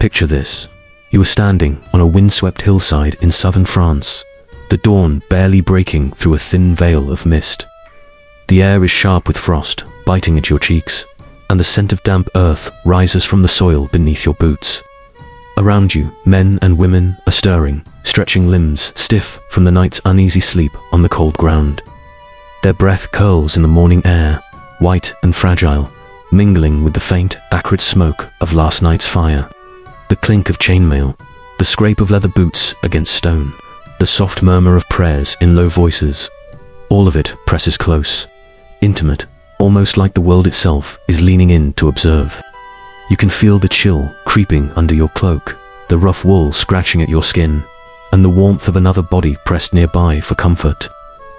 Picture this. You are standing on a windswept hillside in southern France, the dawn barely breaking through a thin veil of mist. The air is sharp with frost, biting at your cheeks, and the scent of damp earth rises from the soil beneath your boots. Around you, men and women are stirring, stretching limbs stiff from the night's uneasy sleep on the cold ground. Their breath curls in the morning air, white and fragile, mingling with the faint, acrid smoke of last night's fire. The clink of chainmail, the scrape of leather boots against stone, the soft murmur of prayers in low voices, all of it presses close, intimate, almost like the world itself is leaning in to observe. You can feel the chill creeping under your cloak, the rough wool scratching at your skin, and the warmth of another body pressed nearby for comfort.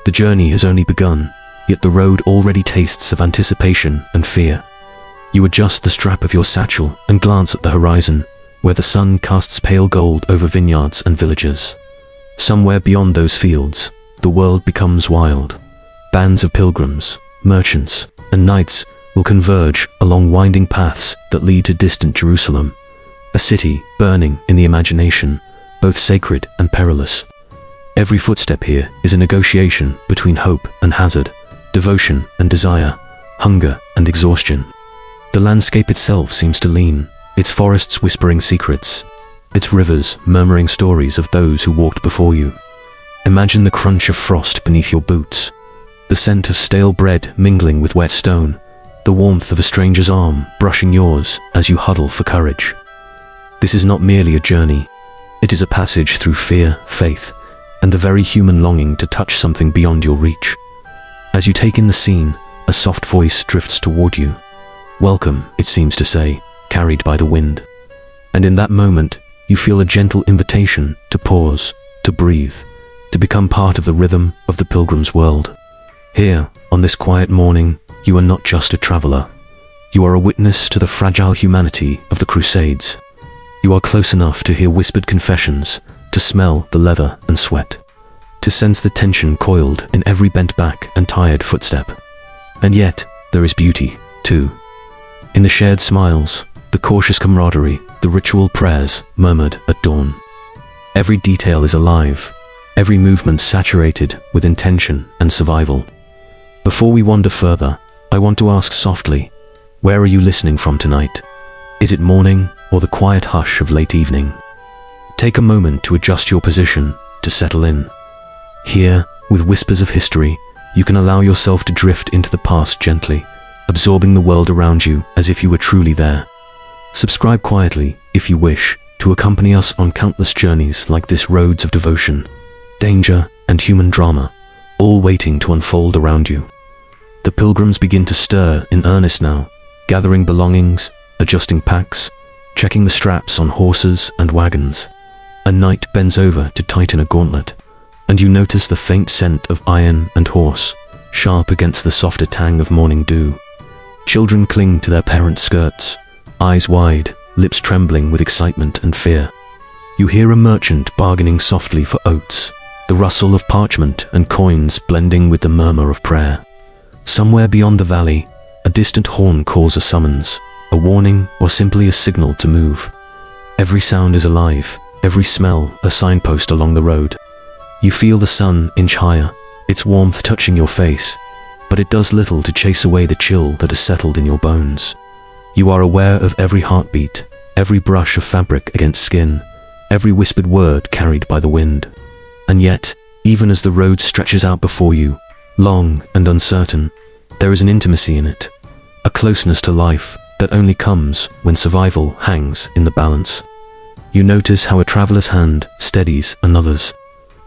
The journey has only begun, yet the road already tastes of anticipation and fear. You adjust the strap of your satchel and glance at the horizon, where the sun casts pale gold over vineyards and villages. Somewhere beyond those fields, the world becomes wild. Bands of pilgrims, merchants, and knights will converge along winding paths that lead to distant Jerusalem, a city burning in the imagination, both sacred and perilous. Every footstep here is a negotiation between hope and hazard, devotion and desire, hunger and exhaustion. The landscape itself seems to lean, its forests whispering secrets, its rivers murmuring stories of those who walked before you. Imagine the crunch of frost beneath your boots, the scent of stale bread mingling with wet stone, the warmth of a stranger's arm brushing yours as you huddle for courage. This is not merely a journey, it is a passage through fear, faith, and the very human longing to touch something beyond your reach. As you take in the scene, a soft voice drifts toward you. Welcome, it seems to say, carried by the wind. And in that moment, you feel a gentle invitation to pause, to breathe, to become part of the rhythm of the pilgrim's world. Here, on this quiet morning, you are not just a traveler. You are a witness to the fragile humanity of the Crusades. You are close enough to hear whispered confessions, to smell the leather and sweat, to sense the tension coiled in every bent back and tired footstep. And yet, there is beauty, too. In the shared smiles, the cautious camaraderie, the ritual prayers murmured at dawn. Every detail is alive, every movement saturated with intention and survival. Before we wander further, I want to ask softly, where are you listening from tonight? Is it morning or the quiet hush of late evening? Take a moment to adjust your position, to settle in. Here, with whispers of history, you can allow yourself to drift into the past gently, absorbing the world around you as if you were truly there. Subscribe quietly, if you wish, to accompany us on countless journeys like this, roads of devotion, danger, and human drama, all waiting to unfold around you. The pilgrims begin to stir in earnest now, gathering belongings, adjusting packs, checking the straps on horses and wagons. A knight bends over to tighten a gauntlet, and you notice the faint scent of iron and horse, sharp against the softer tang of morning dew. Children cling to their parents' skirts, eyes wide, lips trembling with excitement and fear. You hear a merchant bargaining softly for oats, the rustle of parchment and coins blending with the murmur of prayer. Somewhere beyond the valley, a distant horn calls a summons, a warning, or simply a signal to move. Every sound is alive, every smell a signpost along the road. You feel the sun inch higher, its warmth touching your face, but it does little to chase away the chill that has settled in your bones. You are aware of every heartbeat, every brush of fabric against skin, every whispered word carried by the wind. And yet, even as the road stretches out before you, long and uncertain, there is an intimacy in it, a closeness to life that only comes when survival hangs in the balance. You notice how a traveler's hand steadies another's,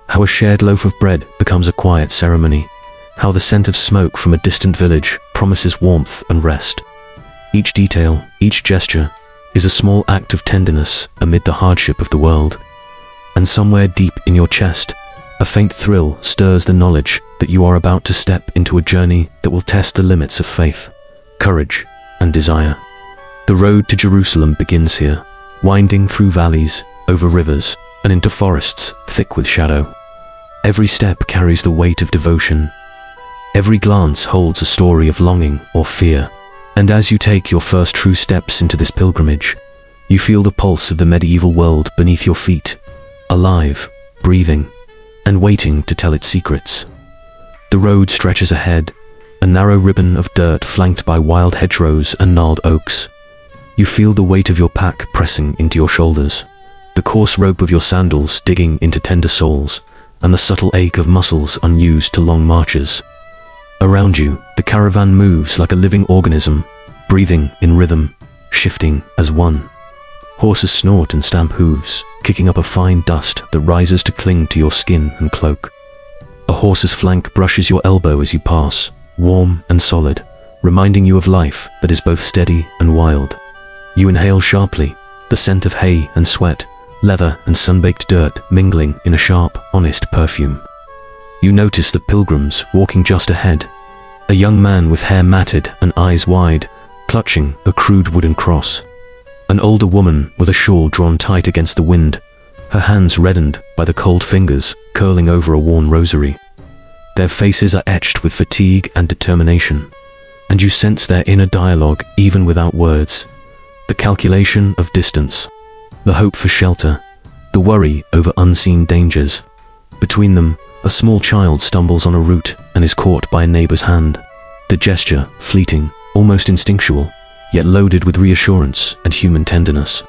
how a shared loaf of bread becomes a quiet ceremony, how the scent of smoke from a distant village promises warmth and rest. Each detail, each gesture, is a small act of tenderness amid the hardship of the world. And somewhere deep in your chest, a faint thrill stirs the knowledge that you are about to step into a journey that will test the limits of faith, courage, and desire. The road to Jerusalem begins here, winding through valleys, over rivers, and into forests thick with shadow. Every step carries the weight of devotion. Every glance holds a story of longing or fear. And as you take your first true steps into this pilgrimage, You feel the pulse of the medieval world beneath your feet, alive, breathing, and waiting to tell its secrets. The road stretches ahead, a narrow ribbon of dirt flanked by wild hedgerows and gnarled oaks. You feel the weight of your pack pressing into your shoulders, the coarse rope of your sandals digging into tender soles, and the subtle ache of muscles unused to long marches. Around you, the caravan moves like a living organism, breathing in rhythm, shifting as one. Horses snort and stamp hooves, kicking up a fine dust that rises to cling to your skin and cloak. A horse's flank brushes your elbow as you pass, warm and solid, reminding you of life that is both steady and wild. You inhale sharply, the scent of hay and sweat, leather and sun-baked dirt mingling in a sharp, honest perfume. You notice the pilgrims walking just ahead, a young man with hair matted and eyes wide, clutching a crude wooden cross. An older woman with a shawl drawn tight against the wind, her hands reddened by the cold fingers curling over a worn rosary. Their faces are etched with fatigue and determination, and you sense their inner dialogue even without words. The calculation of distance, the hope for shelter, the worry over unseen dangers. Between them, a small child stumbles on a root and is caught by a neighbor's hand. The gesture, fleeting, almost instinctual, yet loaded with reassurance and human tenderness.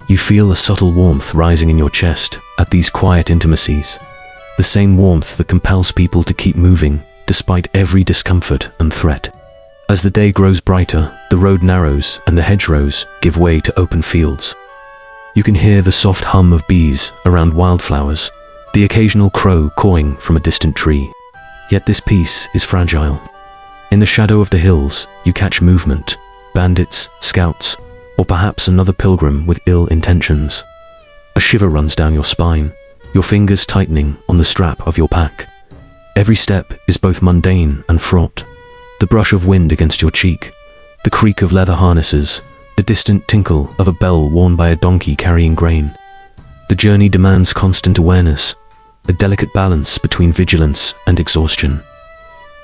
You feel a subtle warmth rising in your chest at these quiet intimacies, the same warmth that compels people to keep moving despite every discomfort and threat. As the day grows brighter, the road narrows and the hedgerows give way to open fields. You can hear the soft hum of bees around wildflowers, the occasional crow cawing from a distant tree. Yet this peace is fragile. In the shadow of the hills, you catch movement, bandits, scouts, or perhaps another pilgrim with ill intentions. A shiver runs down your spine, your fingers tightening on the strap of your pack. Every step is both mundane and fraught. The brush of wind against your cheek, the creak of leather harnesses, the distant tinkle of a bell worn by a donkey carrying grain. The journey demands constant awareness, a delicate balance between vigilance and exhaustion.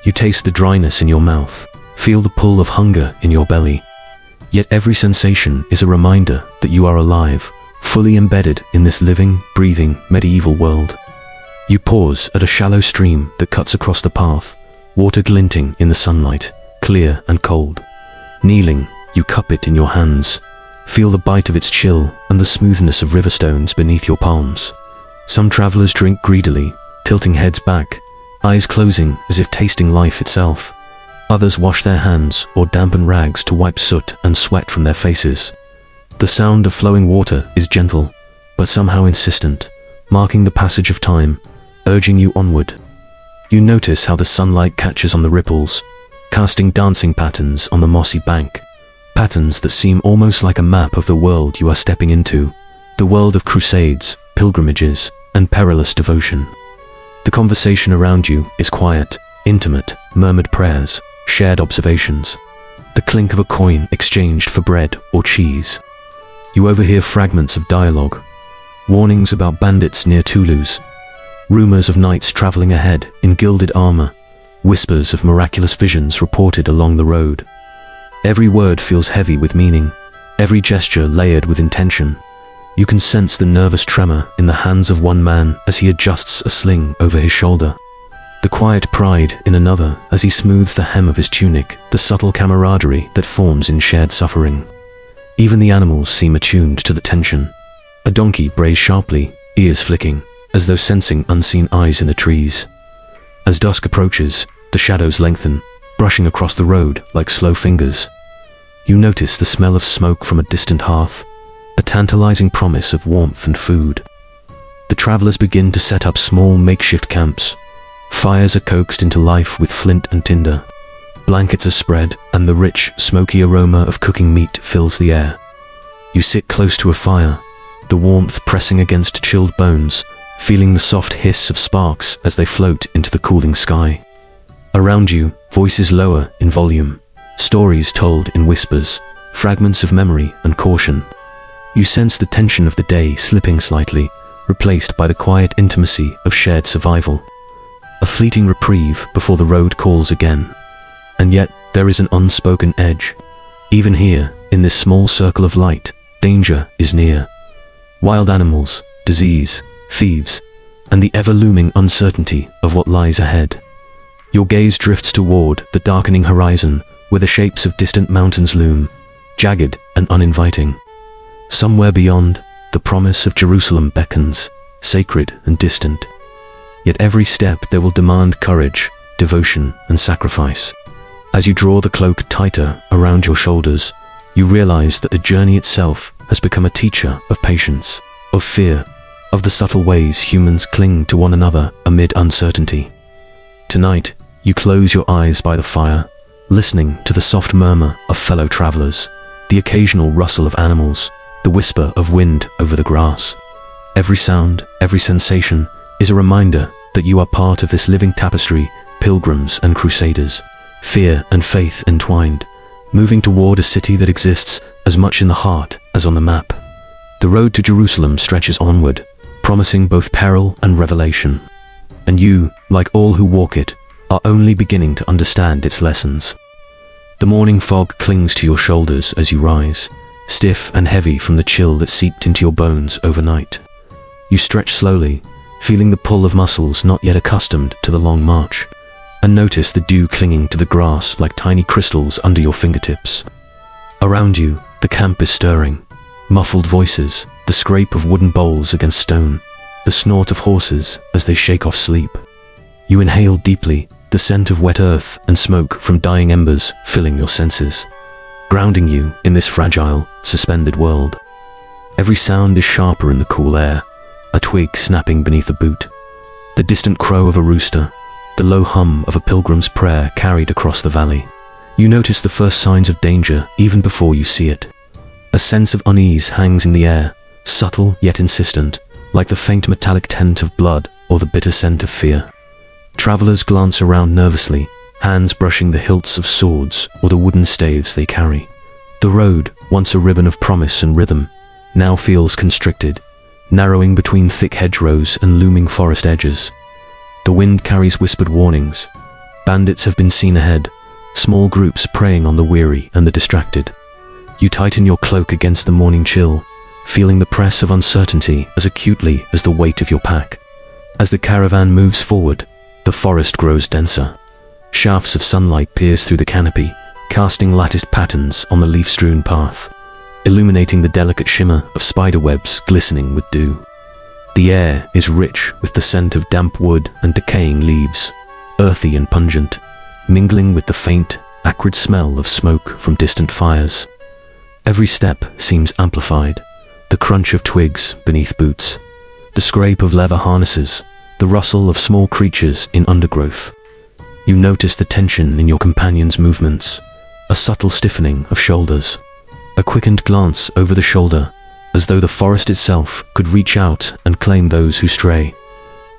You taste the dryness in your mouth, feel the pull of hunger in your belly. Yet every sensation is a reminder that you are alive, fully embedded in this living, breathing, medieval world. You pause at a shallow stream that cuts across the path, water glinting in the sunlight, clear and cold. Kneeling, you cup it in your hands, feel the bite of its chill and the smoothness of river stones beneath your palms. Some travelers drink greedily, tilting heads back, eyes closing as if tasting life itself. Others wash their hands or dampen rags to wipe soot and sweat from their faces. The sound of flowing water is gentle, but somehow insistent, marking the passage of time, urging you onward. You notice how the sunlight catches on the ripples, casting dancing patterns on the mossy bank, patterns that seem almost like a map of the world you are stepping into, the world of crusades, pilgrimages, and perilous devotion. The conversation around you is quiet, intimate, murmured prayers, shared observations, the clink of a coin exchanged for bread or cheese. You overhear fragments of dialogue, warnings about bandits near Toulouse, rumors of knights traveling ahead in gilded armor, whispers of miraculous visions reported along the road. Every word feels heavy with meaning, every gesture layered with intention. You can sense the nervous tremor in the hands of one man as he adjusts a sling over his shoulder, the quiet pride in another as he smooths the hem of his tunic, the subtle camaraderie that forms in shared suffering. Even the animals seem attuned to the tension. A donkey brays sharply, ears flicking, as though sensing unseen eyes in the trees. As dusk approaches, the shadows lengthen, brushing across the road like slow fingers. You notice the smell of smoke from a distant hearth, a tantalizing promise of warmth and food. The travelers begin to set up small makeshift camps. Fires are coaxed into life with flint and tinder. Blankets are spread, and the rich, smoky aroma of cooking meat fills the air. You sit close to a fire, the warmth pressing against chilled bones, feeling the soft hiss of sparks as they float into the cooling sky. Around you, voices lower in volume, stories told in whispers, fragments of memory and caution. You sense the tension of the day slipping slightly, replaced by the quiet intimacy of shared survival. A fleeting reprieve before the road calls again. And yet, there is an unspoken edge. Even here, in this small circle of light, Danger is near. Wild animals, disease, thieves, and the ever-looming uncertainty of what lies ahead. Your gaze drifts toward the darkening horizon where the shapes of distant mountains loom, jagged and uninviting. Somewhere beyond, the promise of Jerusalem beckons, sacred and distant. Yet every step there will demand courage, devotion, and sacrifice. As you draw the cloak tighter around your shoulders, you realize that the journey itself has become a teacher of patience, of fear, of the subtle ways humans cling to one another amid uncertainty. Tonight, you close your eyes by the fire, listening to the soft murmur of fellow travelers, the occasional rustle of animals, the whisper of wind over the grass. Every sound, every sensation is a reminder that you are part of this living tapestry, pilgrims and crusaders, fear and faith entwined, moving toward a city that exists as much in the heart as on the map. The road to Jerusalem stretches onward, promising both peril and revelation. And you, like all who walk it, are only beginning to understand its lessons. The morning fog clings to your shoulders as you rise, stiff and heavy from the chill that seeped into your bones overnight. You stretch slowly, feeling the pull of muscles not yet accustomed to the long march, and notice the dew clinging to the grass like tiny crystals under your fingertips. Around you, the camp is stirring. Muffled voices, the scrape of wooden bowls against stone, the snort of horses as they shake off sleep. You inhale deeply, the scent of wet earth and smoke from dying embers filling your senses, grounding you in this fragile, suspended world. Every sound is sharper in the cool air, a twig snapping beneath a boot, the distant crow of a rooster, the low hum of a pilgrim's prayer carried across the valley. You notice the first signs of danger even before you see it. A sense of unease hangs in the air, subtle yet insistent, like the faint metallic tint of blood or the bitter scent of fear. Travelers glance around nervously, hands brushing the hilts of swords or the wooden staves they carry. The road, once a ribbon of promise and rhythm, now feels constricted, narrowing between thick hedgerows and looming forest edges. The wind carries whispered warnings. Bandits have been seen ahead, small groups preying on the weary and the distracted. You tighten your cloak against the morning chill, feeling the press of uncertainty as acutely as the weight of your pack. As the caravan moves forward, the forest grows denser. Shafts of sunlight pierce through the canopy, casting latticed patterns on the leaf-strewn path, illuminating the delicate shimmer of spider webs glistening with dew. The air is rich with the scent of damp wood and decaying leaves, earthy and pungent, mingling with the faint, acrid smell of smoke from distant fires. Every step seems amplified, the crunch of twigs beneath boots, the scrape of leather harnesses, the rustle of small creatures in undergrowth. You notice the tension in your companion's movements, a subtle stiffening of shoulders, a quickened glance over the shoulder, as though the forest itself could reach out and claim those who stray.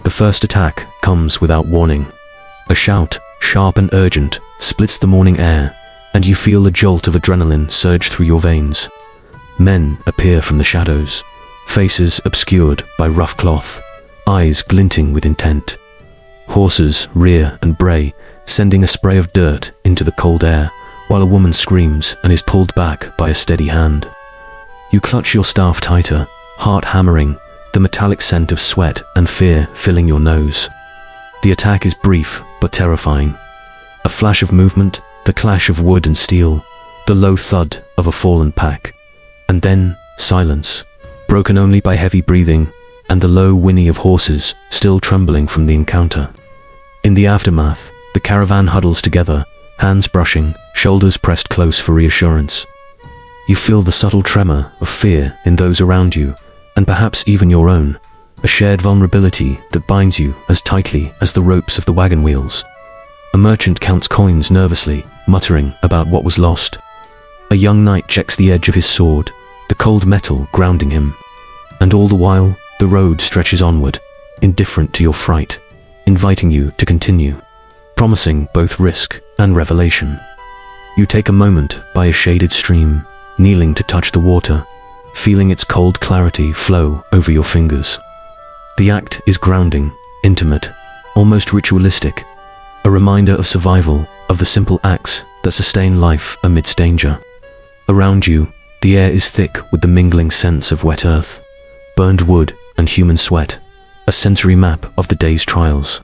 The first attack comes without warning. A shout, sharp and urgent, splits the morning air, and you feel a jolt of adrenaline surge through your veins. Men appear from the shadows, faces obscured by rough cloth, eyes glinting with intent. Horses rear and bray, sending a spray of dirt into the cold air, while a woman screams and is pulled back by a steady hand. You clutch your staff tighter, heart hammering, the metallic scent of sweat and fear filling your nose. The attack is brief but terrifying. A flash of movement, the clash of wood and steel, the low thud of a fallen pack, and then silence, broken only by heavy breathing and the low whinny of horses still trembling from the encounter. In the aftermath, the caravan huddles together, hands brushing, shoulders pressed close for reassurance. You feel the subtle tremor of fear in those around you, and perhaps even your own, a shared vulnerability that binds you as tightly as the ropes of the wagon wheels. A merchant counts coins nervously, muttering about what was lost. A young knight checks the edge of his sword, the cold metal grounding him. And all the while, the road stretches onward, indifferent to your fright, inviting you to continue, promising both risk and revelation. You take a moment by a shaded stream, kneeling to touch the water, feeling its cold clarity flow over your fingers. The act is grounding, intimate, almost ritualistic, a reminder of survival, of the simple acts that sustain life amidst danger. Around you, The air is thick with the mingling scents of wet earth, burned wood, and human sweat, a sensory map of the day's trials.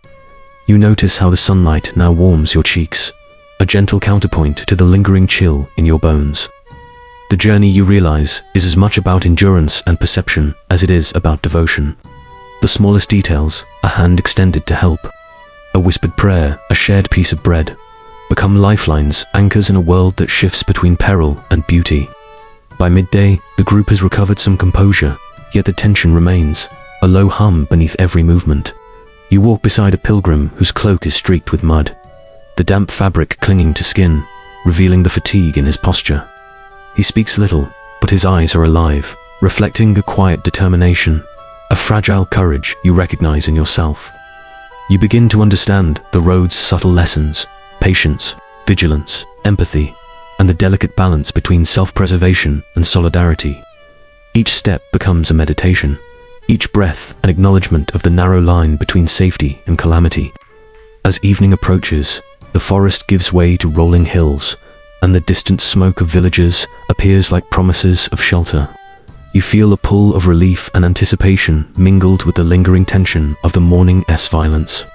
You notice how the sunlight now warms your cheeks, a gentle counterpoint to the lingering chill in your bones. The journey, you realize, is as much about endurance and perception as it is about devotion. The smallest details, a hand extended to help, a whispered prayer, a shared piece of bread, become lifelines, anchors in a world that shifts between peril and beauty. By midday, the group has recovered some composure, yet the tension remains, a low hum beneath every movement. You walk beside a pilgrim whose cloak is streaked with mud, the damp fabric clinging to skin, revealing the fatigue in his posture. He speaks little, but his eyes are alive, reflecting a quiet determination, a fragile courage you recognize in yourself. You begin to understand the road's subtle lessons, patience, vigilance, empathy, and the delicate balance between self-preservation and solidarity. Each step becomes a meditation, each breath an acknowledgement of the narrow line between safety and calamity. As evening approaches, the forest gives way to rolling hills, and the distant smoke of villages appears like promises of shelter. You feel a pull of relief and anticipation mingled with the lingering tension of the morning's violence.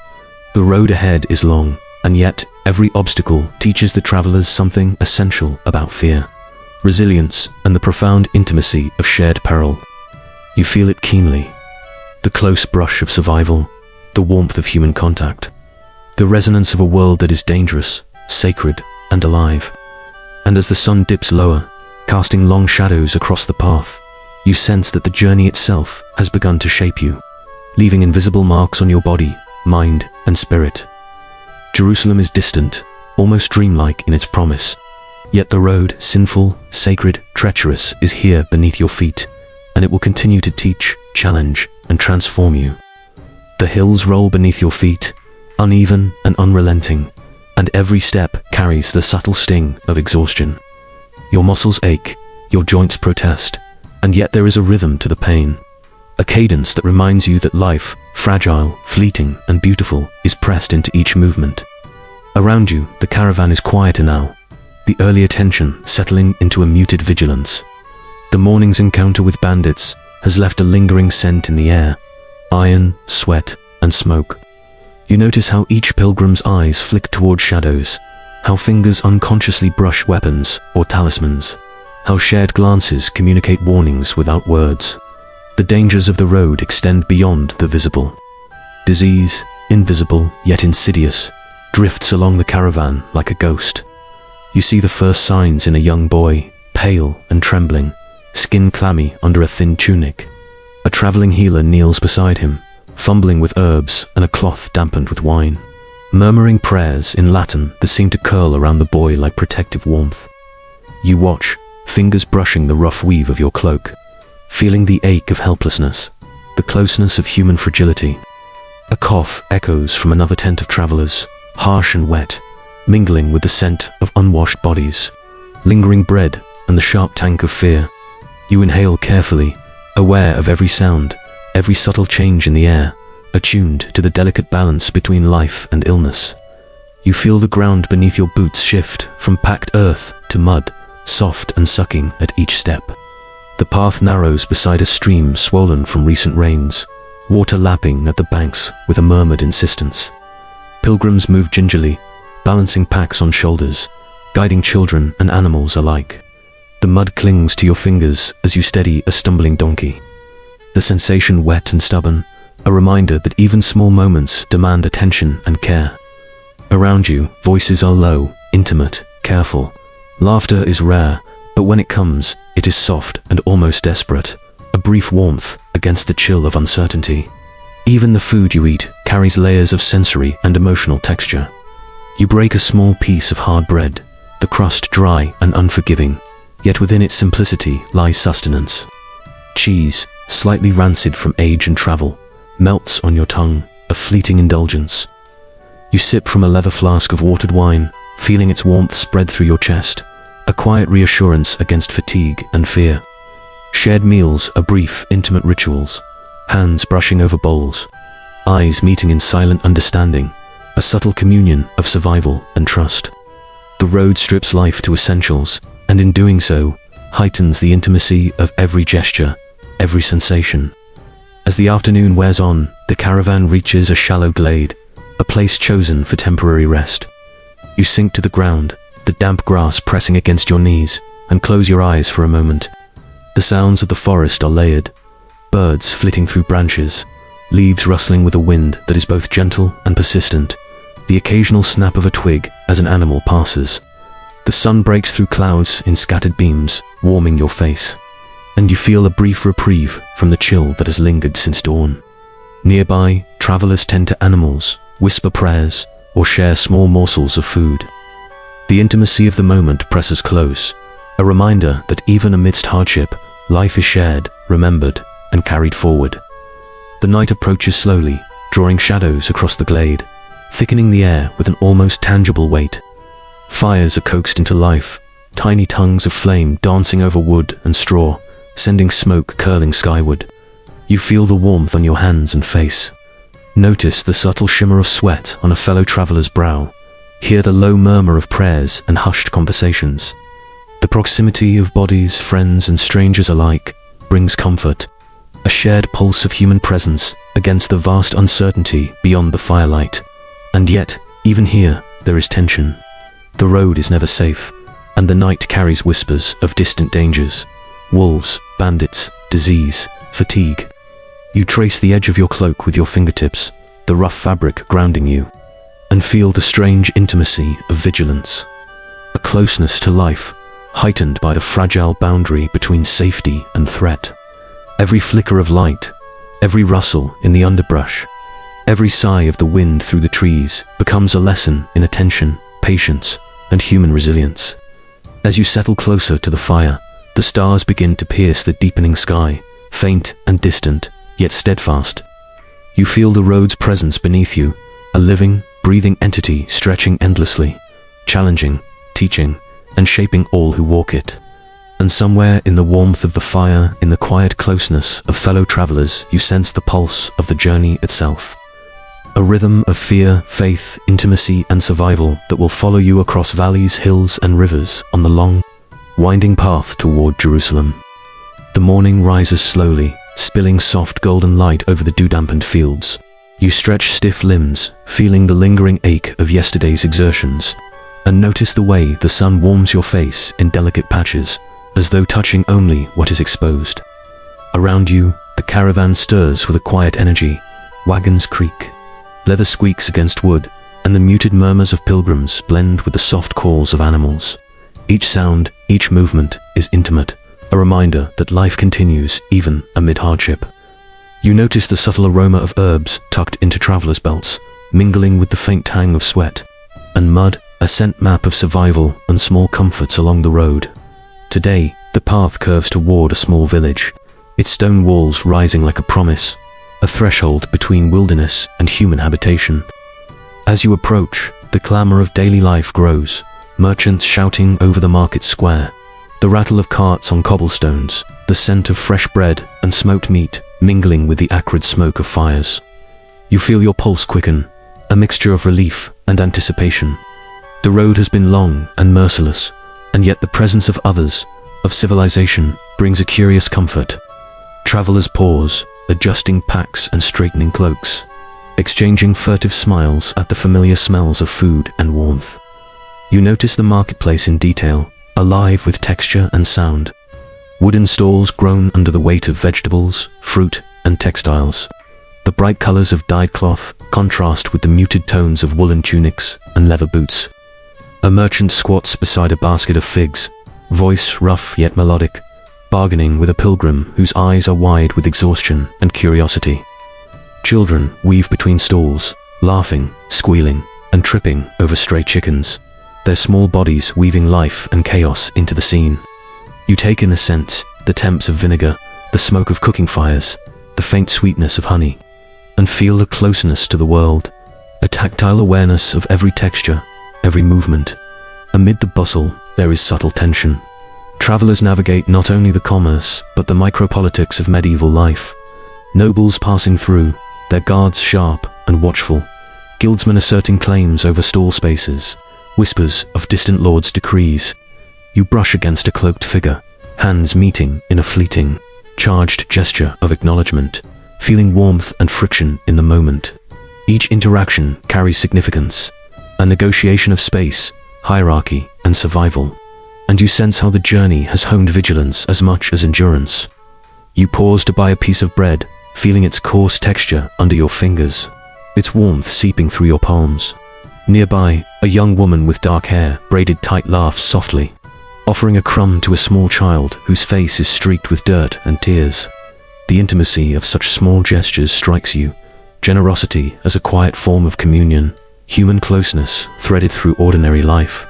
The road ahead is long, and yet every obstacle teaches the travelers something essential about fear, resilience, and the profound intimacy of shared peril. You feel it keenly. The close brush of survival, the warmth of human contact, the resonance of a world that is dangerous, sacred, and alive. And as the sun dips lower, casting long shadows across the path, you sense that the journey itself has begun to shape you, leaving invisible marks on your body, mind, and spirit. Jerusalem is distant, almost dreamlike in its promise, yet the road, sinful, sacred, treacherous, is here beneath your feet, and it will continue to teach, challenge, and transform you. The hills roll beneath your feet, uneven and unrelenting, and every step carries the subtle sting of exhaustion. Your muscles ache, your joints protest, and yet there is a rhythm to the pain, a cadence that reminds you that life, fragile, fleeting, and beautiful, is pressed into each movement. Around you, the caravan is quieter now, the earlier tension settling into a muted vigilance. The morning's encounter with bandits has left a lingering scent in the air, iron, sweat, and smoke. You notice how each pilgrim's eyes flick toward shadows, how fingers unconsciously brush weapons or talismans, how shared glances communicate warnings without words. The dangers of the road extend beyond the visible. Disease, invisible yet insidious, drifts along the caravan like a ghost. You see the first signs in a young boy, pale and trembling, skin clammy under a thin tunic. A traveling healer kneels beside him, fumbling with herbs and a cloth dampened with wine, murmuring prayers in Latin that seem to curl around the boy like protective warmth. You watch, fingers brushing the rough weave of your cloak, feeling the ache of helplessness, the closeness of human fragility. A cough echoes from another tent of travelers, harsh and wet, mingling with the scent of unwashed bodies, lingering bread, and the sharp tank of fear. You inhale carefully, aware of every sound, every subtle change in the air, attuned to the delicate balance between life and illness. You feel the ground beneath your boots shift from packed earth to mud, soft and sucking at each step. The path narrows beside a stream swollen from recent rains, water lapping at the banks with a murmured insistence. Pilgrims move gingerly, balancing packs on shoulders, guiding children and animals alike. The mud clings to your fingers as you steady a stumbling donkey. The sensation wet and stubborn, a reminder that even small moments demand attention and care. Around you, voices are low, intimate, careful. Laughter is rare, but when it comes, it is soft and almost desperate, a brief warmth against the chill of uncertainty. Even the food you eat carries layers of sensory and emotional texture. You break a small piece of hard bread, the crust dry and unforgiving, yet within its simplicity lies sustenance. Cheese, slightly rancid from age and travel, melts on your tongue, a fleeting indulgence. You sip from a leather flask of watered wine, feeling its warmth spread through your chest, a quiet reassurance against fatigue and fear. Shared meals are brief, intimate rituals, hands brushing over bowls, eyes meeting in silent understanding, a subtle communion of survival and trust. The road strips life to essentials, and in doing so, heightens the intimacy of every gesture, every sensation. As the afternoon wears on, the caravan reaches a shallow glade, a place chosen for temporary rest. You sink to the ground, the damp grass pressing against your knees, and close your eyes for a moment. The sounds of the forest are layered, birds flitting through branches, leaves rustling with a wind that is both gentle and persistent, the occasional snap of a twig as an animal passes. The sun breaks through clouds in scattered beams, warming your face, and you feel a brief reprieve from the chill that has lingered since dawn. Nearby, travelers tend to animals, whisper prayers, or share small morsels of food. The intimacy of the moment presses close, a reminder that even amidst hardship, life is shared, remembered, and carried forward. The night approaches slowly, drawing shadows across the glade, thickening the air with an almost tangible weight. Fires are coaxed into life, tiny tongues of flame dancing over wood and straw, sending smoke curling skyward. You feel the warmth on your hands and face. Notice the subtle shimmer of sweat on a fellow traveler's brow. Hear the low murmur of prayers and hushed conversations. The proximity of bodies, friends, and strangers alike brings comfort, a shared pulse of human presence against the vast uncertainty beyond the firelight. And yet, even here, there is tension. The road is never safe, and the night carries whispers of distant dangers. Wolves, bandits, disease, fatigue. You trace the edge of your cloak with your fingertips, the rough fabric grounding you, and feel the strange intimacy of vigilance. A closeness to life, heightened by the fragile boundary between safety and threat. Every flicker of light, every rustle in the underbrush, every sigh of the wind through the trees becomes a lesson in attention, patience, and human resilience. As you settle closer to the fire, the stars begin to pierce the deepening sky, faint and distant, yet steadfast. You feel the road's presence beneath you, a living, breathing entity stretching endlessly, challenging, teaching, and shaping all who walk it. And somewhere in the warmth of the fire, in the quiet closeness of fellow travelers, you sense the pulse of the journey itself. A rhythm of fear, faith, intimacy, and survival that will follow you across valleys, hills, and rivers on the long, winding path toward Jerusalem. The morning rises slowly, spilling soft golden light over the dew-dampened fields. You stretch stiff limbs, feeling the lingering ache of yesterday's exertions, and notice the way the sun warms your face in delicate patches, as though touching only what is exposed. Around you, the caravan stirs with a quiet energy. Wagons creak, leather squeaks against wood, and the muted murmurs of pilgrims blend with the soft calls of animals. Each sound, each movement is intimate, a reminder that life continues even amid hardship. You notice the subtle aroma of herbs tucked into travelers' belts, mingling with the faint tang of sweat, and mud, a scent map of survival and small comforts along the road. Today, the path curves toward a small village, its stone walls rising like a promise, a threshold between wilderness and human habitation. As you approach, the clamor of daily life grows, merchants shouting over the market square, the rattle of carts on cobblestones, the scent of fresh bread and smoked meat mingling with the acrid smoke of fires. You feel your pulse quicken, a mixture of relief and anticipation. The road has been long and merciless, and yet the presence of others, of civilization, brings a curious comfort. Travelers pause, adjusting packs and straightening cloaks, exchanging furtive smiles at the familiar smells of food and warmth. You notice the marketplace in detail, alive with texture and sound. Wooden stalls groan under the weight of vegetables, fruit, and textiles. The bright colors of dyed cloth contrast with the muted tones of woolen tunics and leather boots. A merchant squats beside a basket of figs, voice rough yet melodic, bargaining with a pilgrim whose eyes are wide with exhaustion and curiosity. Children weave between stalls, laughing, squealing, and tripping over stray chickens, their small bodies weaving life and chaos into the scene. You take in the scents, the tempts of vinegar, the smoke of cooking fires, the faint sweetness of honey, and feel a closeness to the world, a tactile awareness of every texture, every movement. Amid the bustle, there is subtle tension. Travelers navigate not only the commerce, but the micropolitics of medieval life. Nobles passing through, their guards sharp and watchful, guildsmen asserting claims over stall spaces, whispers of distant lords' decrees. You brush against a cloaked figure, hands meeting in a fleeting, charged gesture of acknowledgement, feeling warmth and friction in the moment. Each interaction carries significance, a negotiation of space, hierarchy, and survival, and you sense how the journey has honed vigilance as much as endurance. You pause to buy a piece of bread, feeling its coarse texture under your fingers, its warmth seeping through your palms. Nearby, a young woman with dark hair braided tight laughs softly, offering a crumb to a small child whose face is streaked with dirt and tears. The intimacy of such small gestures strikes you, generosity as a quiet form of communion, human closeness threaded through ordinary life.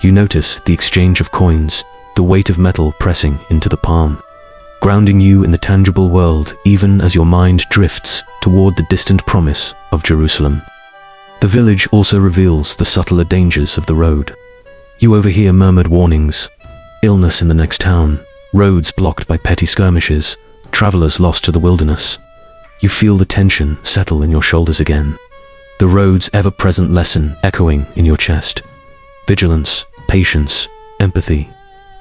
You notice the exchange of coins, the weight of metal pressing into the palm, grounding you in the tangible world even as your mind drifts toward the distant promise of Jerusalem. The village also reveals the subtler dangers of the road. You overhear murmured warnings, illness in the next town, roads blocked by petty skirmishes, travelers lost to the wilderness. You feel the tension settle in your shoulders again, the road's ever-present lesson echoing in your chest. Vigilance, patience, empathy.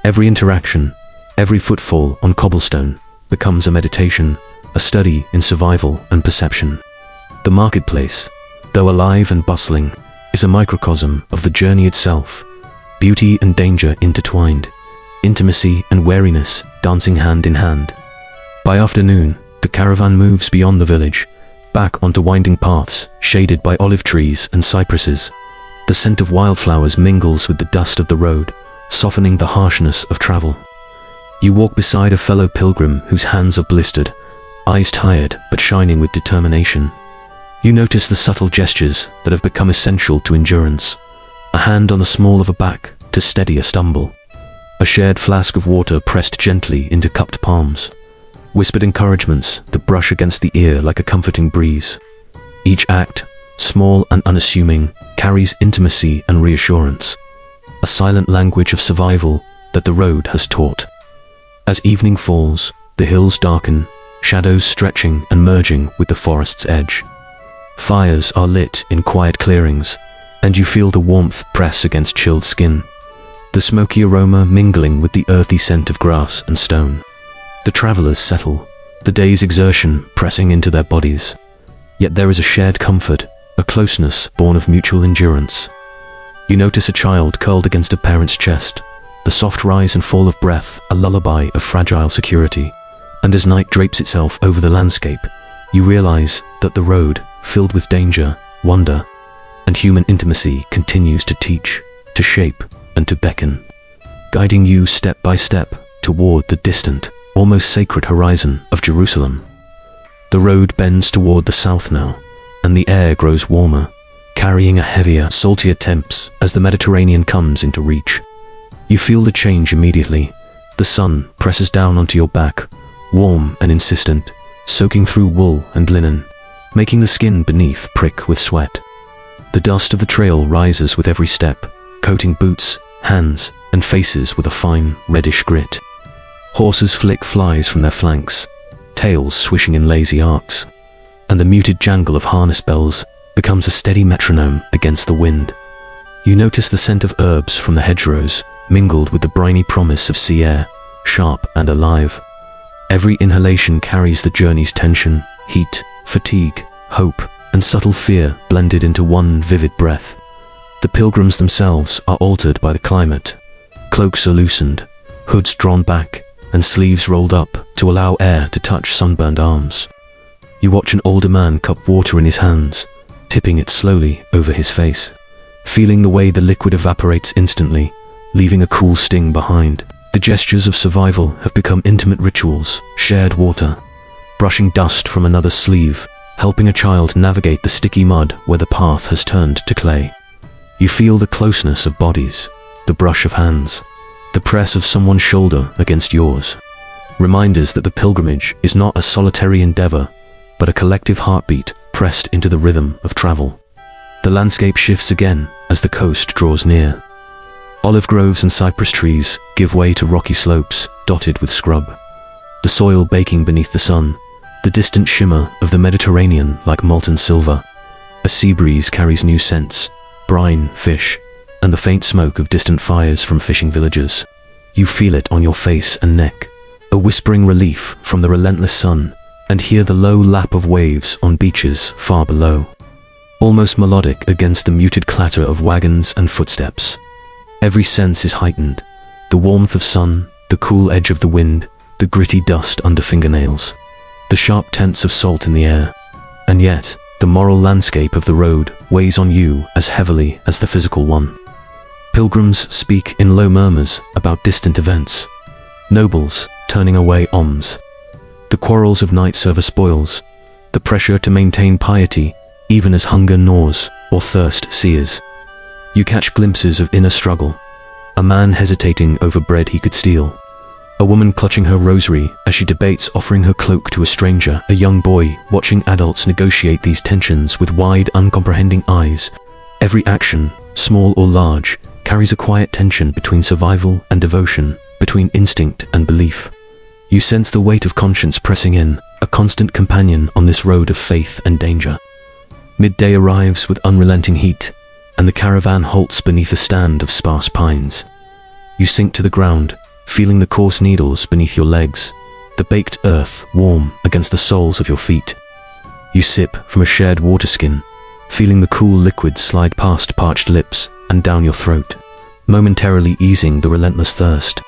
Every interaction, every footfall on cobblestone becomes a meditation, a study in survival and perception. The marketplace, though alive and bustling, is a microcosm of the journey itself, beauty and danger intertwined, intimacy and wariness dancing hand in hand. By afternoon, the caravan moves beyond the village, back onto winding paths shaded by olive trees and cypresses. The scent of wildflowers mingles with the dust of the road, softening the harshness of travel. You walk beside a fellow pilgrim whose hands are blistered, eyes tired but shining with determination. You notice the subtle gestures that have become essential to endurance. A hand on the small of a back to steady a stumble. A shared flask of water pressed gently into cupped palms. Whispered encouragements that brush against the ear like a comforting breeze. Each act, small and unassuming, carries intimacy and reassurance. A silent language of survival that the road has taught. As evening falls, the hills darken, shadows stretching and merging with the forest's edge. Fires are lit in quiet clearings, and you feel the warmth press against chilled skin, the smoky aroma mingling with the earthy scent of grass and stone. The travelers settle, the day's exertion pressing into their bodies. Yet there is a shared comfort, a closeness born of mutual endurance. You notice a child curled against a parent's chest, the soft rise and fall of breath a lullaby of fragile security. And as night drapes itself over the landscape, you realize that the road, filled with danger, wonder, and human intimacy, continues to teach, to shape, and to beckon, guiding you step by step toward the distant, almost sacred horizon of Jerusalem. The road bends toward the south now, and the air grows warmer, carrying a heavier, saltier temps as the Mediterranean comes into reach. You feel the change immediately. The sun presses down onto your back, warm and insistent, soaking through wool and linen, making the skin beneath prick with sweat. The dust of the trail rises with every step, coating boots, hands, and faces with a fine, reddish grit. Horses flick flies from their flanks, tails swishing in lazy arcs, and the muted jangle of harness bells becomes a steady metronome against the wind. You notice the scent of herbs from the hedgerows, mingled with the briny promise of sea air, sharp and alive. Every inhalation carries the journey's tension, heat, fatigue, hope, and subtle fear blended into one vivid breath. The pilgrims themselves are altered by the climate. Cloaks are loosened, hoods drawn back, and sleeves rolled up to allow air to touch sunburned arms. You watch an older man cup water in his hands, tipping it slowly over his face, feeling the way the liquid evaporates instantly, leaving a cool sting behind. The gestures of survival have become intimate rituals, shared water, brushing dust from another's sleeve, helping a child navigate the sticky mud where the path has turned to clay. You feel the closeness of bodies, the brush of hands, the press of someone's shoulder against yours. Reminders that the pilgrimage is not a solitary endeavor, but a collective heartbeat pressed into the rhythm of travel. The landscape shifts again as the coast draws near. Olive groves and cypress trees give way to rocky slopes dotted with scrub, the soil baking beneath the sun, the distant shimmer of the Mediterranean like molten silver. A sea breeze carries new scents, brine, fish, and the faint smoke of distant fires from fishing villages. You feel it on your face and neck, a whispering relief from the relentless sun, and hear the low lap of waves on beaches far below, almost melodic against the muted clatter of wagons and footsteps. Every sense is heightened, the warmth of sun, the cool edge of the wind, the gritty dust under fingernails, the sharp tints of salt in the air, and yet the moral landscape of the road weighs on you as heavily as the physical one. Pilgrims speak in low murmurs about distant events, nobles turning away alms, the quarrels of night service spoils, the pressure to maintain piety even as hunger gnaws or thirst sears. You catch glimpses of inner struggle, a man hesitating over bread he could steal, a woman clutching her rosary as she debates offering her cloak to a stranger, a young boy watching adults negotiate these tensions with wide, uncomprehending eyes. Every action, small or large, carries a quiet tension between survival and devotion, between instinct and belief. You sense the weight of conscience pressing in, a constant companion on this road of faith and danger. Midday arrives with unrelenting heat, and the caravan halts beneath a stand of sparse pines. You sink to the ground, feeling the coarse needles beneath your legs, the baked earth warm against the soles of your feet. You sip from a shared water skin, feeling the cool liquid slide past parched lips and down your throat, momentarily easing the relentless thirst.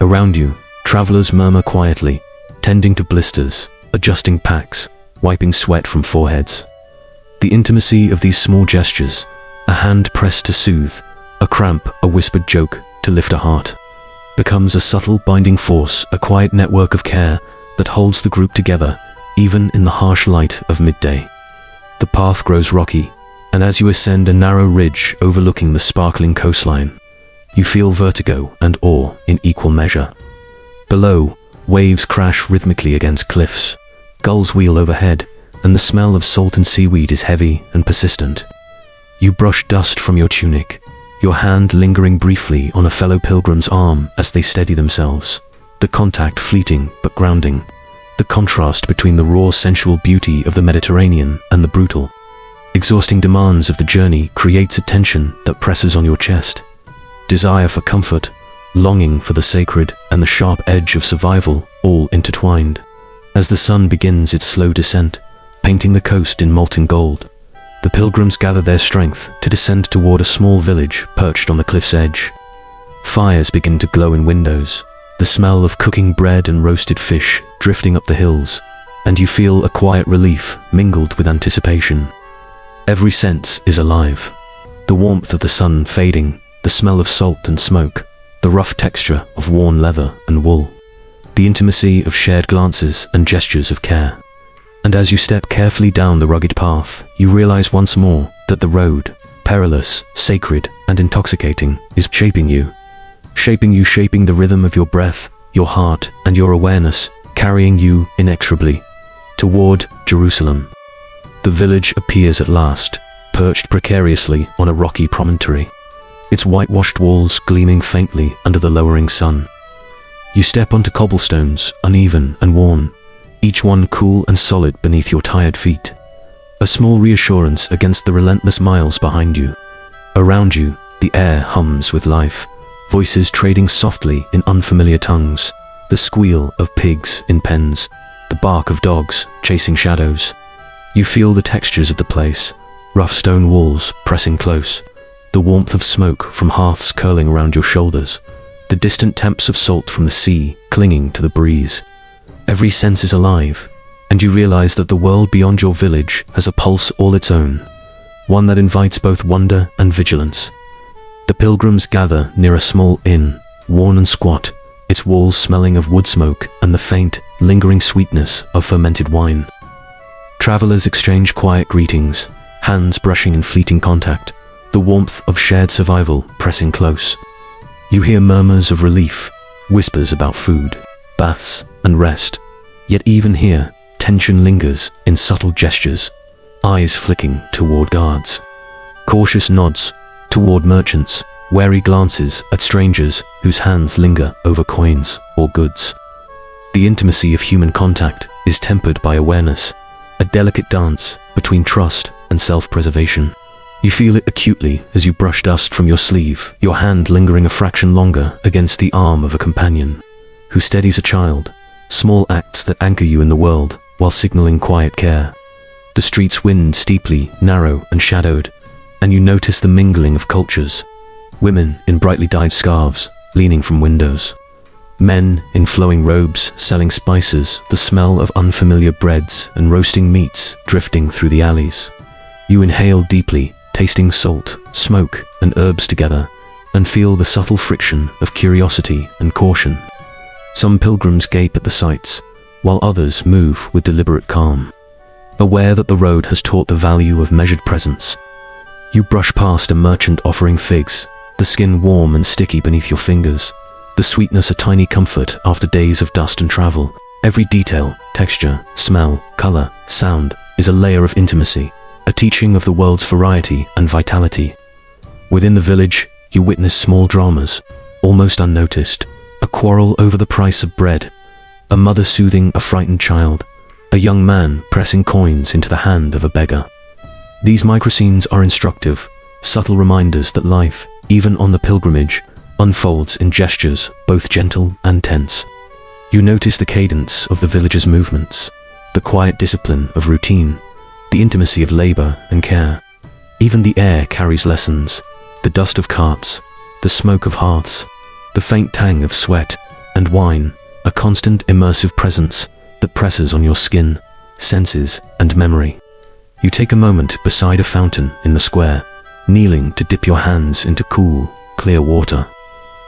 Around you, travelers murmur quietly, tending to blisters, adjusting packs, wiping sweat from foreheads. The intimacy of these small gestures, a hand pressed to soothe, a cramp, a whispered joke to lift a heart, becomes a subtle binding force, a quiet network of care that holds the group together, even in the harsh light of midday. The path grows rocky, and as you ascend a narrow ridge overlooking the sparkling coastline, you feel vertigo and awe in equal measure. Below, waves crash rhythmically against cliffs, gulls wheel overhead, and the smell of salt and seaweed is heavy and persistent. You brush dust from your tunic, your hand lingering briefly on a fellow pilgrim's arm as they steady themselves, the contact fleeting but grounding. The contrast between the raw sensual beauty of the Mediterranean and the brutal, exhausting demands of the journey creates a tension that presses on your chest. Desire for comfort, longing for the sacred, and the sharp edge of survival all intertwined. As the sun begins its slow descent, painting the coast in molten gold, the pilgrims gather their strength to descend toward a small village perched on the cliff's edge. Fires begin to glow in windows, the smell of cooking bread and roasted fish drifting up the hills, and you feel a quiet relief mingled with anticipation. Every sense is alive. The warmth of the sun fading, the smell of salt and smoke, the rough texture of worn leather and wool, the intimacy of shared glances and gestures of care. And as you step carefully down the rugged path, you realize once more that the road, perilous, sacred, and intoxicating, is shaping you, shaping the rhythm of your breath, your heart, and your awareness, carrying you inexorably toward Jerusalem. The village appears at last, perched precariously on a rocky promontory, its whitewashed walls gleaming faintly under the lowering sun. You step onto cobblestones, uneven and worn, each one cool and solid beneath your tired feet, a small reassurance against the relentless miles behind you. Around you, the air hums with life, voices trading softly in unfamiliar tongues, the squeal of pigs in pens, the bark of dogs chasing shadows. You feel the textures of the place, rough stone walls pressing close, the warmth of smoke from hearths curling around your shoulders, the distant taps of salt from the sea clinging to the breeze. Every sense is alive, and you realize that the world beyond your village has a pulse all its own, one that invites both wonder and vigilance. The pilgrims gather near a small inn, worn and squat, its walls smelling of wood smoke and the faint, lingering sweetness of fermented wine. Travelers exchange quiet greetings, hands brushing in fleeting contact, the warmth of shared survival pressing close. You hear murmurs of relief, whispers about food, baths, and rest, yet even here, tension lingers in subtle gestures, eyes flicking toward guards, cautious nods toward merchants, wary glances at strangers whose hands linger over coins or goods. The intimacy of human contact is tempered by awareness, a delicate dance between trust and self-preservation. You feel it acutely as you brush dust from your sleeve, your hand lingering a fraction longer against the arm of a companion who steadies a child, small acts that anchor you in the world while signaling quiet care. The streets wind steeply, narrow and shadowed, and you notice the mingling of cultures. Women in brightly dyed scarves, leaning from windows. Men in flowing robes, selling spices, the smell of unfamiliar breads and roasting meats drifting through the alleys. You inhale deeply, tasting salt, smoke, and herbs together, and feel the subtle friction of curiosity and caution. Some pilgrims gape at the sights, while others move with deliberate calm, aware that the road has taught the value of measured presence. You brush past a merchant offering figs, the skin warm and sticky beneath your fingers, the sweetness a tiny comfort after days of dust and travel. Every detail, texture, smell, color, sound is a layer of intimacy, a teaching of the world's variety and vitality. Within the village, you witness small dramas, almost unnoticed. A quarrel over the price of bread, a mother soothing a frightened child, a young man pressing coins into the hand of a beggar. These microscenes are instructive, subtle reminders that life, even on the pilgrimage, unfolds in gestures both gentle and tense. You notice the cadence of the villagers' movements, the quiet discipline of routine, the intimacy of labor and care. Even the air carries lessons, the dust of carts, the smoke of hearths, the faint tang of sweat and wine, a constant immersive presence that presses on your skin, senses, and memory. You take a moment beside a fountain in the square, kneeling to dip your hands into cool, clear water.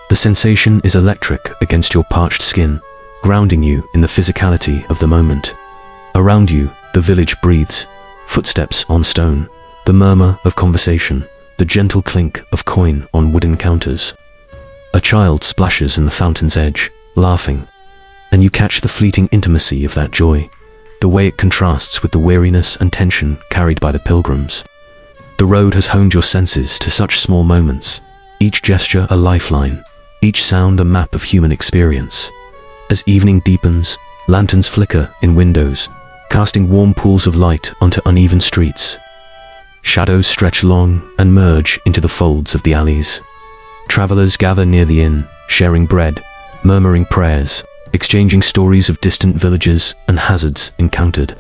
The sensation is electric against your parched skin, grounding you in the physicality of the moment. Around you, the village breathes, footsteps on stone, the murmur of conversation, the gentle clink of coin on wooden counters. A child splashes in the fountain's edge, laughing, and you catch the fleeting intimacy of that joy, the way it contrasts with the weariness and tension carried by the pilgrims. The road has honed your senses to such small moments, each gesture a lifeline, each sound a map of human experience. As evening deepens, lanterns flicker in windows, casting warm pools of light onto uneven streets. Shadows stretch long and merge into the folds of the alleys. Travelers gather near the inn, sharing bread, murmuring prayers, exchanging stories of distant villages and hazards encountered.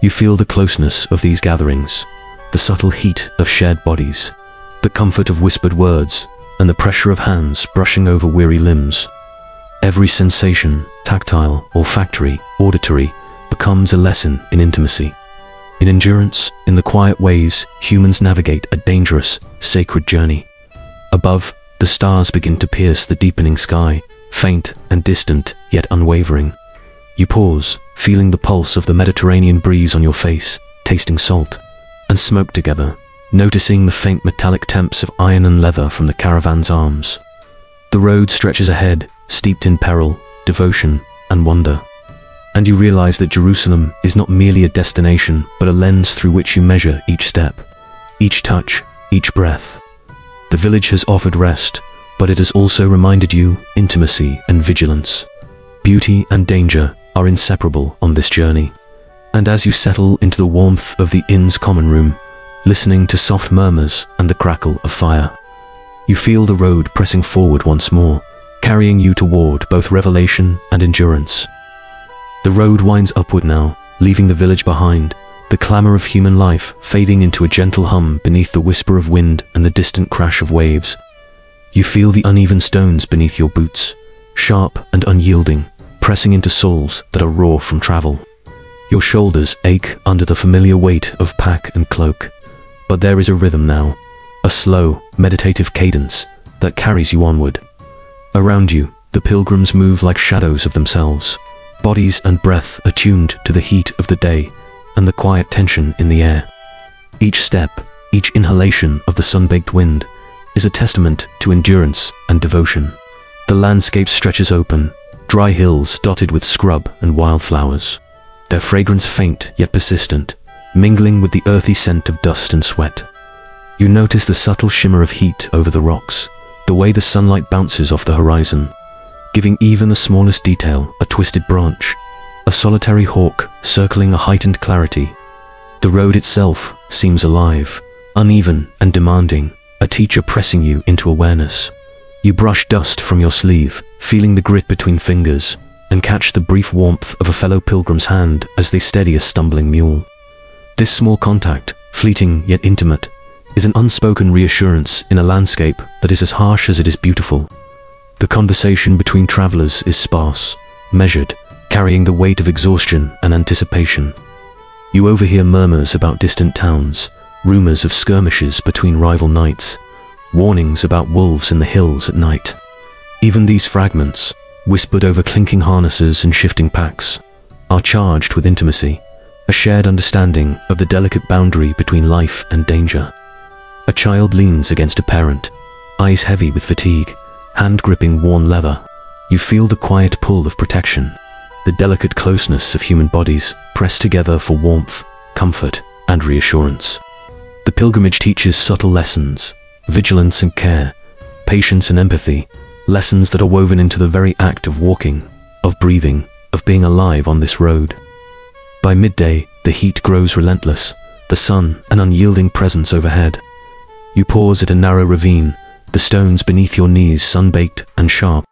You feel the closeness of these gatherings, the subtle heat of shared bodies, the comfort of whispered words, and the pressure of hands brushing over weary limbs. Every sensation, tactile, olfactory, auditory, becomes a lesson in intimacy. In endurance, in the quiet ways humans navigate a dangerous, sacred journey. Above, the stars begin to pierce the deepening sky, faint and distant, yet unwavering. You pause, feeling the pulse of the Mediterranean breeze on your face, tasting salt and smoke together, noticing the faint metallic temps of iron and leather from the caravan's arms. The road stretches ahead, steeped in peril, devotion, and wonder. And you realize that Jerusalem is not merely a destination, but a lens through which you measure each step, each touch, each breath. The village has offered rest, but it has also reminded you intimacy and vigilance. Beauty and danger are inseparable on this journey. And as you settle into the warmth of the inn's common room, listening to soft murmurs and the crackle of fire, you feel the road pressing forward once more, carrying you toward both revelation and endurance. The road winds upward now, leaving the village behind, the clamor of human life fading into a gentle hum beneath the whisper of wind and the distant crash of waves. You feel the uneven stones beneath your boots, sharp and unyielding, pressing into soles that are raw from travel. Your shoulders ache under the familiar weight of pack and cloak, but there is a rhythm now, a slow, meditative cadence that carries you onward. Around you, the pilgrims move like shadows of themselves, bodies and breath attuned to the heat of the day and the quiet tension in the air. Each step, each inhalation of the sun-baked wind is a testament to endurance and devotion. The landscape stretches open, dry hills dotted with scrub and wildflowers, their fragrance faint yet persistent, mingling with the earthy scent of dust and sweat. You notice the subtle shimmer of heat over the rocks, the way the sunlight bounces off the horizon, giving even the smallest detail a twisted branch, a solitary hawk circling a heightened clarity. The road itself seems alive, uneven and demanding, a teacher pressing you into awareness. You brush dust from your sleeve, feeling the grit between fingers, and catch the brief warmth of a fellow pilgrim's hand as they steady a stumbling mule. This small contact, fleeting yet intimate, is an unspoken reassurance in a landscape that is as harsh as it is beautiful. The conversation between travelers is sparse, measured, carrying the weight of exhaustion and anticipation. You overhear murmurs about distant towns, rumors of skirmishes between rival knights, warnings about wolves in the hills at night. Even these fragments, whispered over clinking harnesses and shifting packs, are charged with intimacy, a shared understanding of the delicate boundary between life and danger. A child leans against a parent, eyes heavy with fatigue, hand gripping worn leather. You feel the quiet pull of protection, the delicate closeness of human bodies pressed together for warmth, comfort, and reassurance. The pilgrimage teaches subtle lessons, vigilance and care, patience and empathy, lessons that are woven into the very act of walking, of breathing, of being alive on this road. By midday, the heat grows relentless, the sun an unyielding presence overhead. You pause at a narrow ravine, the stones beneath your knees sun-baked and sharp.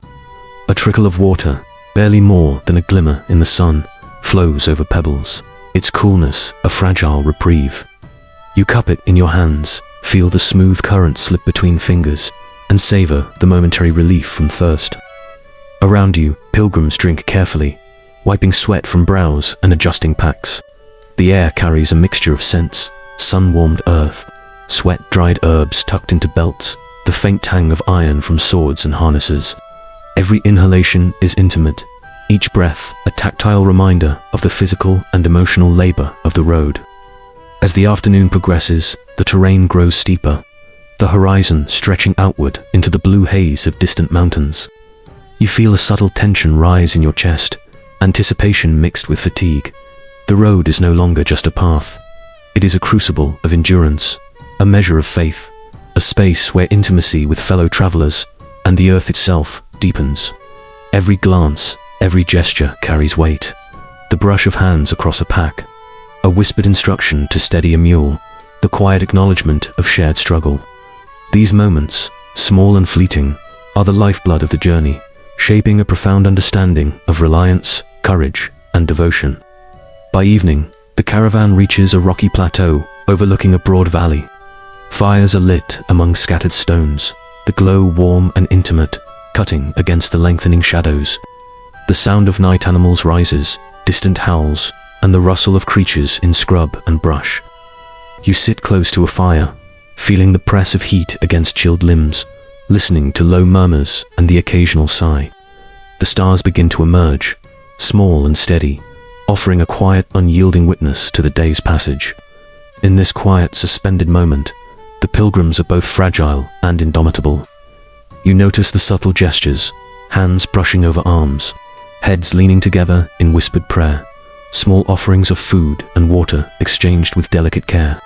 A trickle of water, barely more than a glimmer in the sun, flows over pebbles, its coolness a fragile reprieve. You cup it in your hands, feel the smooth current slip between fingers, and savor the momentary relief from thirst. Around you, pilgrims drink carefully, wiping sweat from brows and adjusting packs. The air carries a mixture of scents, sun-warmed earth, sweat-dried herbs tucked into belts, the faint tang of iron from swords and harnesses. Every inhalation is intimate, each breath a tactile reminder of the physical and emotional labor of the road. As the afternoon progresses, the terrain grows steeper, the horizon stretching outward into the blue haze of distant mountains. You feel a subtle tension rise in your chest, anticipation mixed with fatigue. The road is no longer just a path. It is a crucible of endurance, a measure of faith, a space where intimacy with fellow travelers and the earth itself deepens. Every glance, every gesture carries weight. The brush of hands across a pack, a whispered instruction to steady a mule, the quiet acknowledgement of shared struggle. These moments, small and fleeting, are the lifeblood of the journey, shaping a profound understanding of reliance, courage, and devotion. By evening, the caravan reaches a rocky plateau overlooking a broad valley. Fires are lit among scattered stones, the glow warm and intimate, cutting against the lengthening shadows. The sound of night animals rises, distant howls, and the rustle of creatures in scrub and brush. You sit close to a fire, feeling the press of heat against chilled limbs, listening to low murmurs and the occasional sigh. The stars begin to emerge, small and steady, offering a quiet, unyielding witness to the day's passage. In this quiet, suspended moment, the pilgrims are both fragile and indomitable. You notice the subtle gestures, hands brushing over arms, heads leaning together in whispered prayer, small offerings of food and water exchanged with delicate care.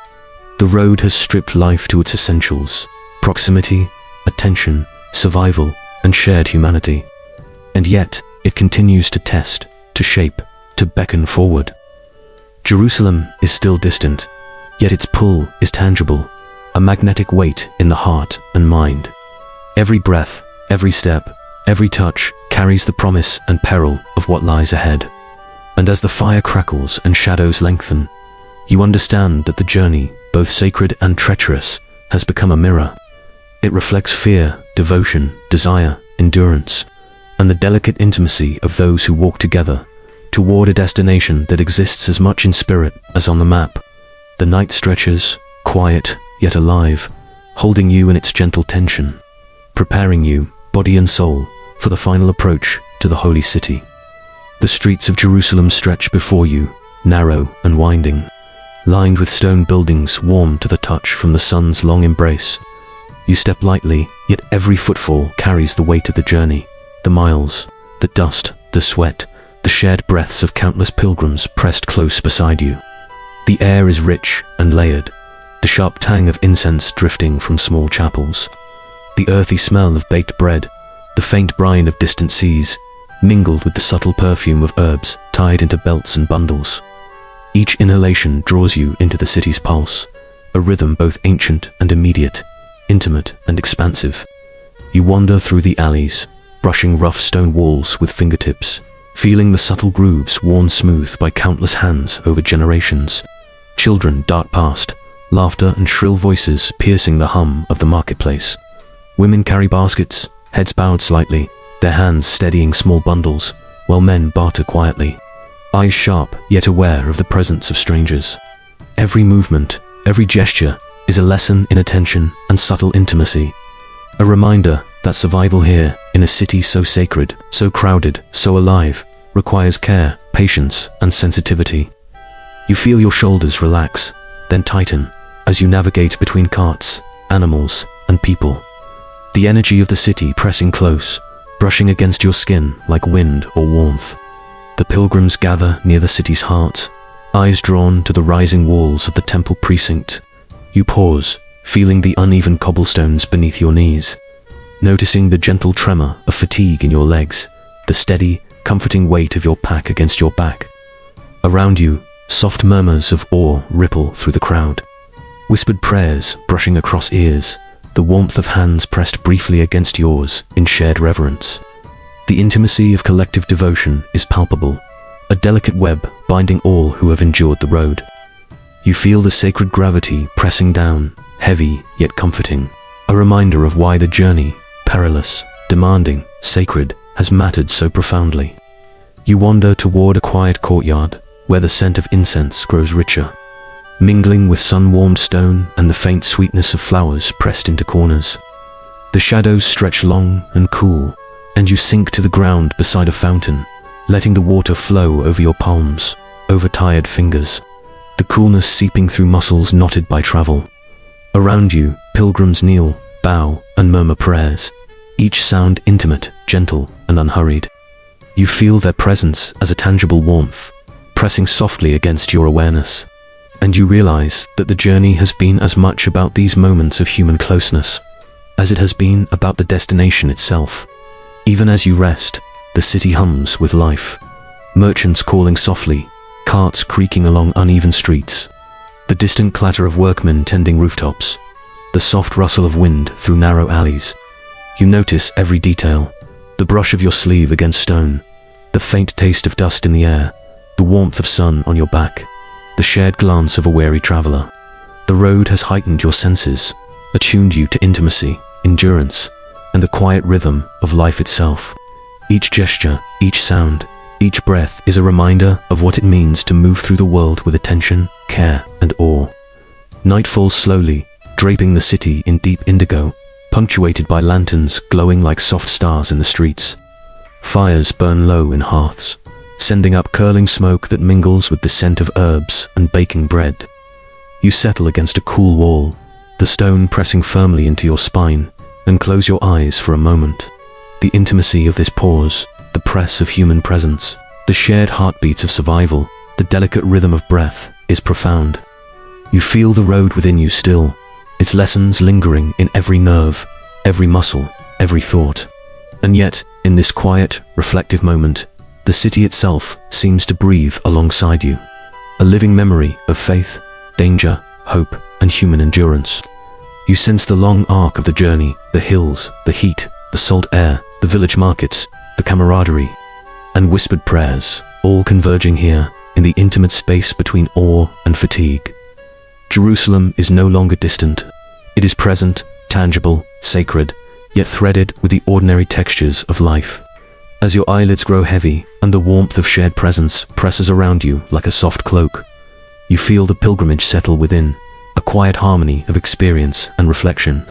The road has stripped life to its essentials: proximity, attention, survival, and shared humanity. And yet, it continues to test, to shape, to beckon forward. Jerusalem is still distant, yet its pull is tangible, a magnetic weight in the heart and mind. Every breath, every step, every touch carries the promise and peril of what lies ahead. And as the fire crackles and shadows lengthen, you understand that the journey, both sacred and treacherous, has become a mirror. It reflects fear, devotion, desire, endurance, and the delicate intimacy of those who walk together toward a destination that exists as much in spirit as on the map. The night stretches, quiet yet alive, holding you in its gentle tension, preparing you, body and soul, for the final approach to the holy city. The streets of Jerusalem stretch before you, narrow and winding, lined with stone buildings warm to the touch from the sun's long embrace. You step lightly, yet every footfall carries the weight of the journey, the miles, the dust, the sweat, the shared breaths of countless pilgrims pressed close beside you. The air is rich and layered, the sharp tang of incense drifting from small chapels, the earthy smell of baked bread, the faint brine of distant seas, mingled with the subtle perfume of herbs tied into belts and bundles. Each inhalation draws you into the city's pulse, a rhythm both ancient and immediate, intimate and expansive. You wander through the alleys, brushing rough stone walls with fingertips, feeling the subtle grooves worn smooth by countless hands over generations. Children dart past, laughter and shrill voices piercing the hum of the marketplace. Women carry baskets, heads bowed slightly, their hands steadying small bundles, while men barter quietly, eyes sharp yet aware of the presence of strangers. Every movement, every gesture is a lesson in attention and subtle intimacy, a reminder that survival here, in a city so sacred, so crowded, so alive, requires care, patience, and sensitivity. You feel your shoulders relax, then tighten, as you navigate between carts, animals, and people. The energy of the city pressing close, brushing against your skin like wind or warmth. The pilgrims gather near the city's heart, eyes drawn to the rising walls of the temple precinct. You pause, feeling the uneven cobblestones beneath your knees, noticing the gentle tremor of fatigue in your legs, the steady, comforting weight of your pack against your back. Around you, soft murmurs of awe ripple through the crowd. Whispered prayers brushing across ears, the warmth of hands pressed briefly against yours in shared reverence. The intimacy of collective devotion is palpable, a delicate web binding all who have endured the road. You feel the sacred gravity pressing down, heavy yet comforting, a reminder of why the journey, perilous, demanding, sacred, has mattered so profoundly. You wander toward a quiet courtyard, where the scent of incense grows richer, mingling with sun-warmed stone and the faint sweetness of flowers pressed into corners. The shadows stretch long and cool, and you sink to the ground beside a fountain, letting the water flow over your palms, over tired fingers, the coolness seeping through muscles knotted by travel. Around you, pilgrims kneel, bow, and murmur prayers, each sound intimate, gentle, and unhurried. You feel their presence as a tangible warmth, pressing softly against your awareness, and you realize that the journey has been as much about these moments of human closeness as it has been about the destination itself. Even as you rest, the city hums with life, merchants calling softly, carts creaking along uneven streets, the distant clatter of workmen tending rooftops, the soft rustle of wind through narrow alleys. You notice every detail, the brush of your sleeve against stone, the faint taste of dust in the air, the warmth of sun on your back, the shared glance of a weary traveler. The road has heightened your senses, attuned you to intimacy, endurance, and the quiet rhythm of life itself. Each gesture, each sound, each breath is a reminder of what it means to move through the world with attention, care, and awe. Night falls slowly, draping the city in deep indigo, punctuated by lanterns glowing like soft stars in the streets. Fires burn low in hearths, sending up curling smoke that mingles with the scent of herbs and baking bread. You settle against a cool wall, the stone pressing firmly into your spine, and close your eyes for a moment. The intimacy of this pause, the press of human presence, the shared heartbeats of survival, the delicate rhythm of breath, is profound. You feel the road within you still, its lessons lingering in every nerve, every muscle, every thought. And yet, in this quiet, reflective moment, the city itself seems to breathe alongside you, a living memory of faith, danger, hope, and human endurance. You sense the long arc of the journey, the hills, the heat, the salt air, the village markets, the camaraderie, and whispered prayers, all converging here in the intimate space between awe and fatigue. Jerusalem is no longer distant. It is present, tangible, sacred, yet threaded with the ordinary textures of life. As your eyelids grow heavy and the warmth of shared presence presses around you like a soft cloak, you feel the pilgrimage settle within, a quiet harmony of experience and reflection.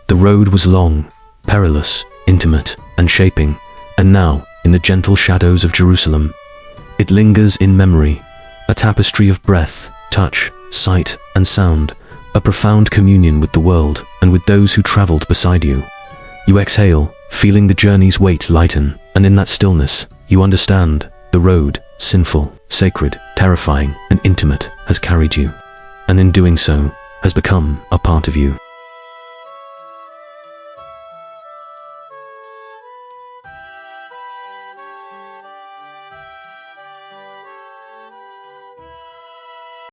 The road was long, perilous, intimate, and shaping, and now, in the gentle shadows of Jerusalem, it lingers in memory, a tapestry of breath, touch, sight, and sound, a profound communion with the world and with those who traveled beside you. You exhale, feeling the journey's weight lighten, and in that stillness, you understand the road, sinful, sacred, terrifying, and intimate, has carried you, and in doing so, has become a part of you.